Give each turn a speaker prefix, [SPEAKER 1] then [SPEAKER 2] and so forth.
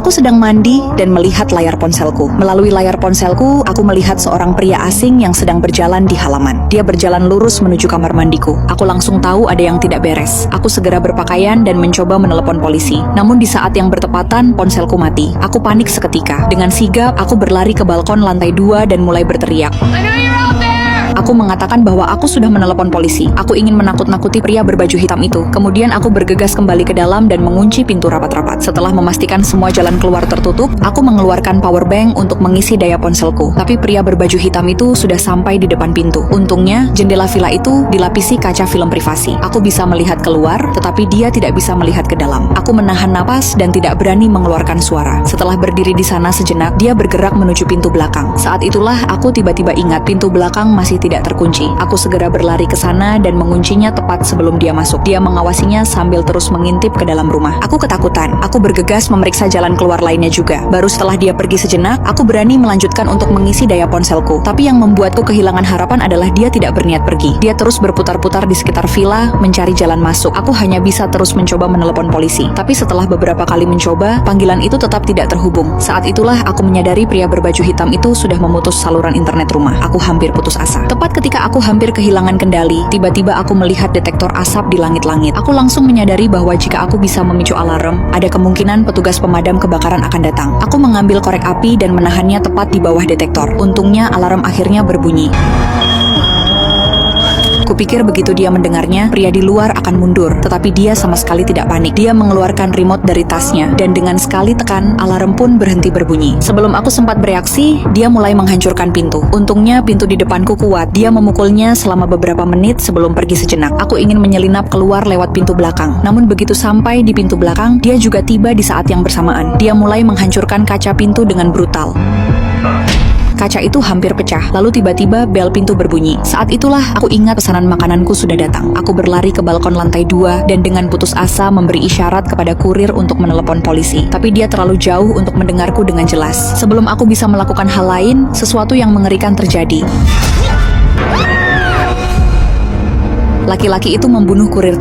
[SPEAKER 1] Aku sedang mandi dan melihat layar ponselku. Melalui layar ponselku, aku melihat seorang pria asing yang sedang berjalan di halaman. Dia berjalan lurus menuju kamar mandiku. Aku langsung tahu ada yang tidak beres. Aku segera berpakaian dan mencoba menelepon polisi. Namun di saat yang bertepatan, ponselku mati. Aku panik seketika. Dengan sigap, aku berlari ke balkon lantai 2 dan mulai berteriak. Aku mengatakan bahwa aku sudah menelepon polisi. Aku ingin menakut-nakuti pria berbaju hitam itu. Kemudian aku bergegas kembali ke dalam dan mengunci pintu rapat-rapat. Setelah memastikan semua jalan keluar tertutup, aku mengeluarkan power bank untuk mengisi daya ponselku. Tapi pria berbaju hitam itu sudah sampai di depan pintu. Untungnya, jendela villa itu dilapisi kaca film privasi. Aku bisa melihat keluar, tetapi dia tidak bisa melihat ke dalam. Aku menahan napas dan tidak berani mengeluarkan suara. Setelah berdiri di sana sejenak, dia bergerak menuju pintu belakang. Saat itulah aku tiba-tiba ingat pintu belakang masih tidak terkunci. Aku segera berlari ke sana dan menguncinya tepat sebelum dia masuk. Dia mengawasinya sambil terus mengintip ke dalam rumah. Aku ketakutan. Aku bergegas memeriksa jalan keluar lainnya juga. Baru setelah dia pergi sejenak, aku berani melanjutkan untuk mengisi daya ponselku. Tapi yang membuatku kehilangan harapan adalah dia tidak berniat pergi. Dia terus berputar-putar di sekitar villa mencari jalan masuk. Aku hanya bisa terus mencoba menelepon polisi. Tapi setelah beberapa kali mencoba, panggilan itu tetap tidak terhubung. Saat itulah aku menyadari pria berbaju hitam itu sudah memutus saluran internet rumah. Aku hampir putus asa. Tepat ketika aku hampir kehilangan kendali, tiba-tiba aku melihat detektor asap di langit-langit. Aku langsung menyadari bahwa jika aku bisa memicu alarm, ada kemungkinan petugas pemadam kebakaran akan datang. Aku mengambil korek api dan menahannya tepat di bawah detektor. Untungnya alarm akhirnya berbunyi. Kupikir begitu dia mendengarnya, pria di luar akan mundur, tetapi dia sama sekali tidak panik. Dia mengeluarkan remote dari tasnya, dan dengan sekali tekan, alarm pun berhenti berbunyi. Sebelum aku sempat bereaksi, dia mulai menghancurkan pintu. Untungnya pintu di depanku kuat. Dia memukulnya selama beberapa menit sebelum pergi sejenak. Aku ingin menyelinap keluar lewat pintu belakang. Namun begitu sampai di pintu belakang, dia juga tiba di saat yang bersamaan. Dia mulai menghancurkan kaca pintu dengan brutal. Kaca itu hampir pecah, lalu tiba-tiba bel pintu berbunyi. Saat itulah aku ingat pesanan makananku sudah datang. Aku berlari ke balkon lantai 2 dan dengan putus asa memberi isyarat kepada kurir untuk menelepon polisi. Tapi dia terlalu jauh untuk mendengarku dengan jelas. Sebelum aku bisa melakukan hal lain, sesuatu yang mengerikan terjadi. Laki-laki itu membunuh kurir